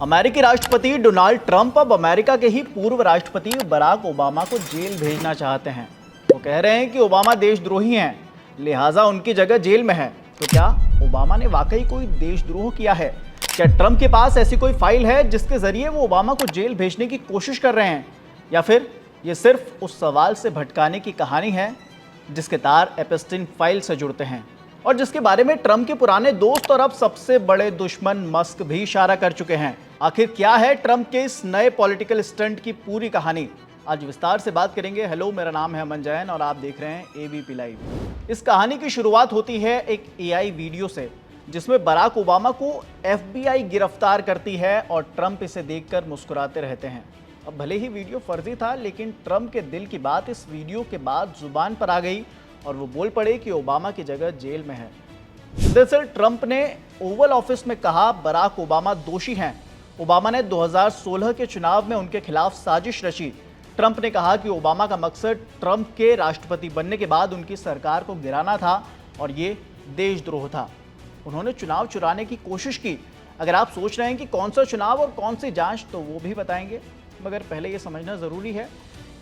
अमेरिकी राष्ट्रपति Donald Trump अब अमेरिका के ही पूर्व राष्ट्रपति बराक ओबामा को जेल भेजना चाहते हैं। वो कह रहे हैं कि ओबामा देशद्रोही हैं, लिहाजा उनकी जगह जेल में है। तो क्या ओबामा ने वाकई कोई देशद्रोह किया है? क्या ट्रंप के पास ऐसी कोई फाइल है जिसके जरिए वो ओबामा को जेल भेजने की कोशिश कर रहे हैं, या फिर ये सिर्फ उस सवाल से भटकाने की कहानी है जिसके तार एपस्टीन फाइल से जुड़ते हैं और जिसके बारे में ट्रंप के पुराने दोस्त और अब सबसे बड़े दुश्मन मस्क भी इशारा कर चुके हैं? आखिर क्या है ट्रंप के इस नए पॉलिटिकल स्टंट की पूरी कहानी? आज विस्तार से बात करेंगे। हेलो, मेरा नाम है अमन जैन और आप देख रहे हैं एबीपी लाइव। इस कहानी की शुरुआत होती है एक एआई वीडियो से जिसमें बराक ओबामा को एफबीआई गिरफ्तार करती है और ट्रंप इसे देखकर मुस्कुराते रहते हैं। अब भले ही वीडियो फर्जी था, लेकिन ट्रंप के दिल की बात इस वीडियो के बाद जुबान पर आ गई और वो बोल पड़े कि ओबामा की जगह जेल में है। दरअसल ट्रंप ने ओवल ऑफिस में कहा बराक ओबामा दोषी हैं। ओबामा ने 2016 के चुनाव में उनके खिलाफ साजिश रची। ट्रंप ने कहा कि ओबामा का मकसद ट्रंप के राष्ट्रपति बनने के बाद उनकी सरकार को गिराना था और ये देशद्रोह था। उन्होंने चुनाव चुराने की कोशिश की। अगर आप सोच रहे हैं कि कौन सा चुनाव और कौन सी जांच, तो वो भी बताएंगे, मगर पहले ये समझना ज़रूरी है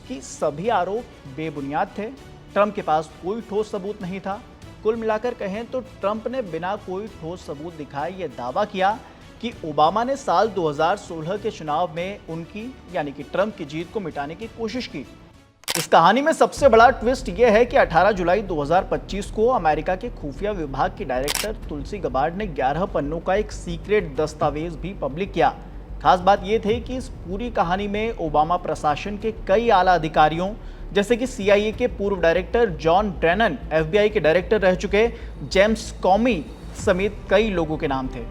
कि सभी आरोप बेबुनियाद थे। ट्रंप के पास कोई ठोस सबूत नहीं था। कुल मिलाकर कहें तो ट्रंप ने बिना कोई ठोस सबूत दिखाए ये दावा किया कि ओबामा ने साल 2016 के चुनाव में उनकी यानी कि ट्रंप की जीत को मिटाने की कोशिश की। इस कहानी में सबसे बड़ा ट्विस्ट यह है कि 18 जुलाई 2025 को अमेरिका के खुफिया विभाग की डायरेक्टर तुलसी गबार्ड ने 11 पन्नों का एक सीक्रेट दस्तावेज भी पब्लिक किया। खास बात यह थी कि इस पूरी कहानी में ओबामा प्रशासन के कई आला अधिकारियों जैसे कि सीआईए के पूर्व डायरेक्टर जॉन ब्रेनन, एफबीआई के डायरेक्टर रह चुके जेम्स कॉमी समेत कई लोगों के नाम थे।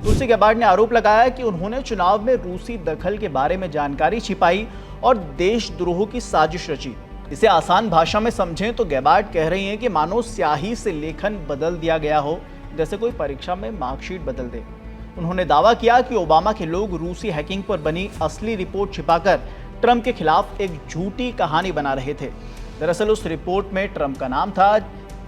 तुलसी गबार्ड ने आरोप लगाया कि उन्होंने चुनाव में रूसी दखल के बारे में जानकारी छिपाई और देशद्रोह की साजिश रची। इसे आसान भाषा में समझें तो गबार्ड कह रही हैं कि मानो स्याही से लेखन बदल दिया गया हो, जैसे कोई परीक्षा में मार्कशीट बदल दे। उन्होंने दावा किया कि ओबामा के लोग रूसी हैकिंग पर बनी असली रिपोर्ट छिपाकर ट्रंप के खिलाफ एक झूठी कहानी बना रहे थे। दरअसल उस रिपोर्ट में ट्रंप का नाम था।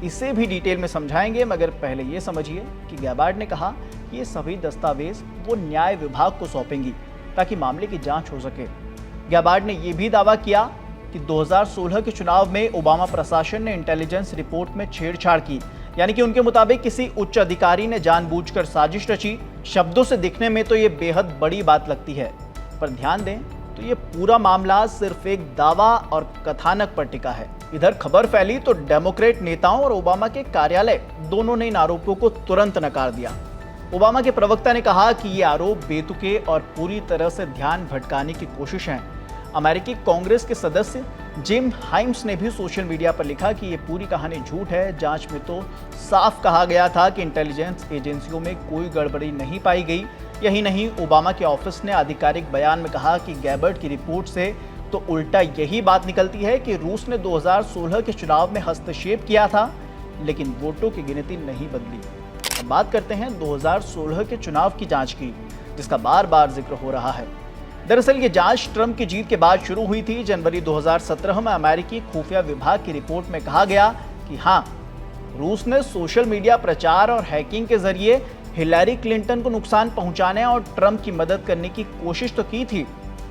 इसे भी डिटेल में समझाएंगे, मगर पहले ये समझिए कि गबार्ड ने कहा कि ये सभी दस्तावेज वो न्याय विभाग को सौंपेंगी ताकि मामले की जांच हो सके। गबार्ड ने यह भी दावा किया कि 2016 के चुनाव में ओबामा प्रशासन ने इंटेलिजेंस रिपोर्ट में छेड़छाड़ की, यानी कि उनके मुताबिक किसी उच्च अधिकारी ने जानबूझकर साजिश रची। शब्दों से दिखने में तो ये बेहद बड़ी बात लगती है, पर ध्यान दें तो ये पूरा मामला सिर्फ एक दावा और कथानक पर टिका है। इधर खबर फैली तो डेमोक्रेट नेताओं और ओबामा के कार्यालय दोनों ने इन आरोपों को तुरंत नकार दिया। ओबामा के प्रवक्ता ने कहा कि ये आरोप बेतुके और पूरी तरह से ध्यान भटकाने की कोशिश है। अमेरिकी कांग्रेस के सदस्य जिम हाइम्स ने भी सोशल मीडिया पर लिखा कि ये पूरी कहानी झूठ है। जांच में तो साफ कहा गया था कि इंटेलिजेंस एजेंसियों में कोई गड़बड़ी नहीं पाई गई। यही नहीं, ओबामा के ऑफिस ने आधिकारिक बयान में कहा कि गैबर्ड की रिपोर्ट से तो उल्टा यही बात निकलती है कि रूस ने 2016 के चुनाव में हस्तक्षेप किया था, लेकिन वोटों की गिनती नहीं बदली। अब बात करते हैं 2016 के चुनाव की जांच की, जिसका बार बार जिक्र हो रहा है। दरअसल ये जांच ट्रंप की जीत के बाद शुरू हुई थी। जनवरी 2017 में अमेरिकी खुफिया विभाग की रिपोर्ट में कहा गया कि हाँ, रूस ने सोशल मीडिया प्रचार और हैकिंग के जरिए हिलैरी क्लिंटन को नुकसान पहुंचाने और ट्रंप की मदद करने की कोशिश तो की थी,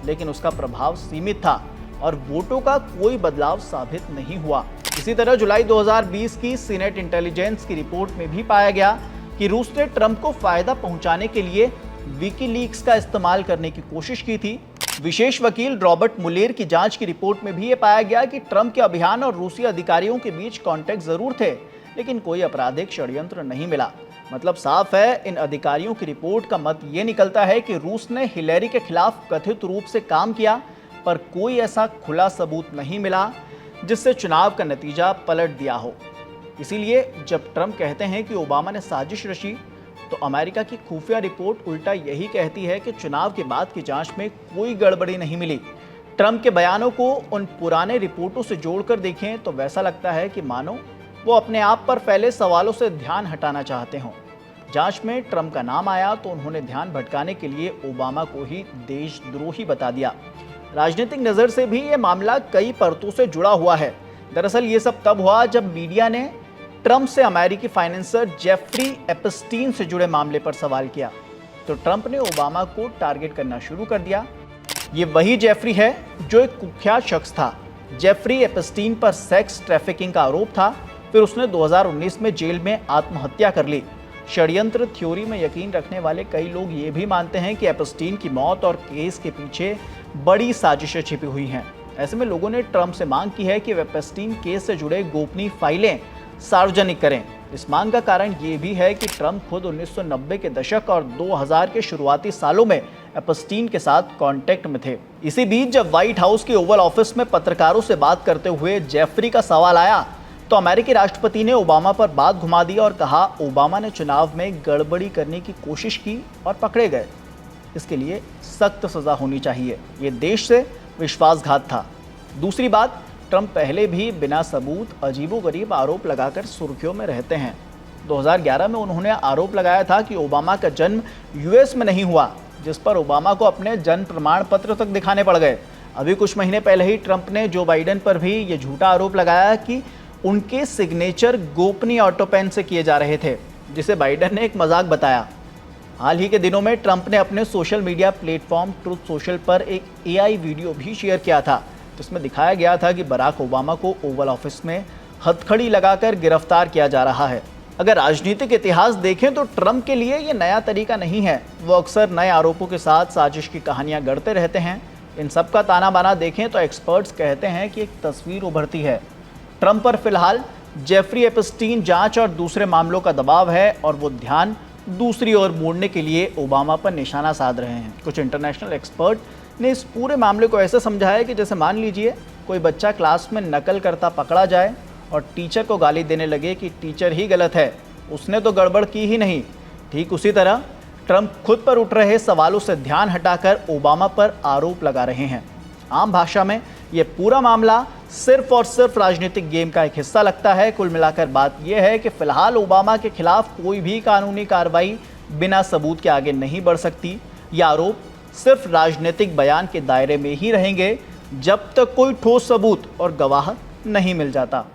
लेकिन उसका प्रभाव सीमित था और वोटों का कोई बदलाव साबित नहीं हुआ। इसी तरह जुलाई 2020 की सीनेट इंटेलिजेंस की रिपोर्ट में भी पाया गया कि रूस ने ट्रंप को फायदा पहुंचाने के लिए विकीलीक्स का इस्तेमाल करने की कोशिश की थी। विशेष वकील रॉबर्ट मुलेर की जांच की रिपोर्ट में भी ये पाया गया कि ट्रंप के अभियान और रूसी अधिकारियों के बीच कॉन्टैक्ट जरूर थे, लेकिन कोई आपराधिक षड्यंत्र नहीं मिला। मतलब साफ है, इन अधिकारियों की रिपोर्ट का मत ये निकलता है कि रूस ने हिलैरी के खिलाफ कथित रूप से काम किया, पर कोई ऐसा खुला सबूत नहीं मिला जिससे चुनाव का नतीजा पलट दिया हो। इसीलिए जब ट्रंप कहते हैं कि ओबामा ने साजिश रची, तो अमेरिका की खुफिया रिपोर्ट उल्टा यही कहती है कि चुनाव के बाद की जांच में कोई गड़बड़ी नहीं मिली। ट्रंप के बयानों को उन पुराने रिपोर्टों से जोड़कर देखें तो वैसा लगता है कि मानो वो अपने आप पर फैले सवालों से ध्यान हटाना चाहते हों। जांच में ट्रंप का नाम आया तो उन्होंने ध्यान भटकाने के लिए ओबामा को ही देशद्रोही बता दिया। राजनीतिक नज़र से भी ये मामला कई परतों से जुड़ा हुआ है। दरअसल ये सब तब हुआ जब मीडिया ने ट्रंप से अमेरिकी फाइनेंसर जेफरी एपस्टीन से जुड़े मामले पर सवाल किया। तो ट्रंप ने ओबामा को टारगेट करना शुरू कर दिया। ये वही जेफरी है जो एक कुख्यात शख्स था। जेफरी एपस्टीन पर सेक्स ट्रैफिकिंग का आरोप था। फिर उसने 2019 में जेल में आत्महत्या कर ली। षड्यंत्र थ्योरी में यकीन रखने वाले कई लोग ये भी मानते हैं कि एपस्टीन की मौत और केस के पीछे बड़ी साजिशें छिपी हुई हैं। ऐसे में लोगों ने ट्रंप से मांग की है कि वे एपस्टीन केस से जुड़े गोपनीय फाइलें सार्वजनिक करें। इस मांग का कारण ये भी है कि ट्रंप खुद 1990 के दशक और 2000 के शुरुआती सालों में एपस्टीन के साथ कांटेक्ट में थे। इसी बीच जब व्हाइट हाउस के ओवल ऑफिस में पत्रकारों से बात करते हुए जेफरी का सवाल आया तो अमेरिकी राष्ट्रपति ने ओबामा पर बात घुमा दी और कहा ओबामा ने चुनाव में गड़बड़ी करने की कोशिश की और पकड़े गए। इसके लिए सख्त सजा होनी चाहिए। ये देश से विश्वासघात था। दूसरी बात, ट्रंप पहले भी बिना सबूत अजीबोगरीब आरोप लगाकर सुर्खियों में रहते हैं। 2011 में उन्होंने आरोप लगाया था कि ओबामा का जन्म यूएस में नहीं हुआ, जिस पर ओबामा को अपने जन्म प्रमाण पत्र तक दिखाने पड़ गए। अभी कुछ महीने पहले ही ट्रंप ने जो बाइडेन पर भी ये झूठा आरोप लगाया कि उनके सिग्नेचर गोपनीय ऑटो पेन से किए जा रहे थे, जिसे बाइडेन ने एक मजाक बताया। हाल ही के दिनों में ट्रंप ने अपने social media platform truth social पर एक एआई वीडियो भी शेयर किया था, जिसमें दिखाया गया था कि बराक ओबामा को ओवल ऑफिस में हथकड़ी लगाकर गिरफ्तार किया जा रहा है। अगर राजनीतिक इतिहास देखें तो ट्रंप के लिए ये नया तरीका नहीं है। वो अक्सर नए आरोपों के साथ साजिश की कहानियां गढ़ते रहते हैं। इन सब का ताना बाना देखें तो एक्सपर्ट्स कहते हैं कि एक तस्वीर उभरती है। ट्रंप पर फिलहाल जेफरी एपस्टीन जांच और दूसरे मामलों का दबाव है और वो ध्यान दूसरी ओर मोड़ने के लिए ओबामा पर निशाना साध रहे हैं। कुछ इंटरनेशनल एक्सपर्ट ने इस पूरे मामले को ऐसे समझा है कि जैसे मान लीजिए कोई बच्चा क्लास में नकल करता पकड़ा जाए और टीचर को गाली देने लगे कि टीचर ही गलत है, उसने तो गड़बड़ की ही नहीं। ठीक उसी तरह ट्रंप खुद पर उठ रहे सवालों से ध्यान हटाकर ओबामा पर आरोप लगा रहे हैं। आम भाषा में ये पूरा मामला सिर्फ और सिर्फ राजनीतिक गेम का एक हिस्सा लगता है। कुल मिलाकर बात यह है कि फिलहाल ओबामा के खिलाफ कोई भी कानूनी कार्रवाई बिना सबूत के आगे नहीं बढ़ सकती। ये आरोप सिर्फ राजनीतिक बयान के दायरे में ही रहेंगे जब तक कोई ठोस सबूत और गवाह नहीं मिल जाता।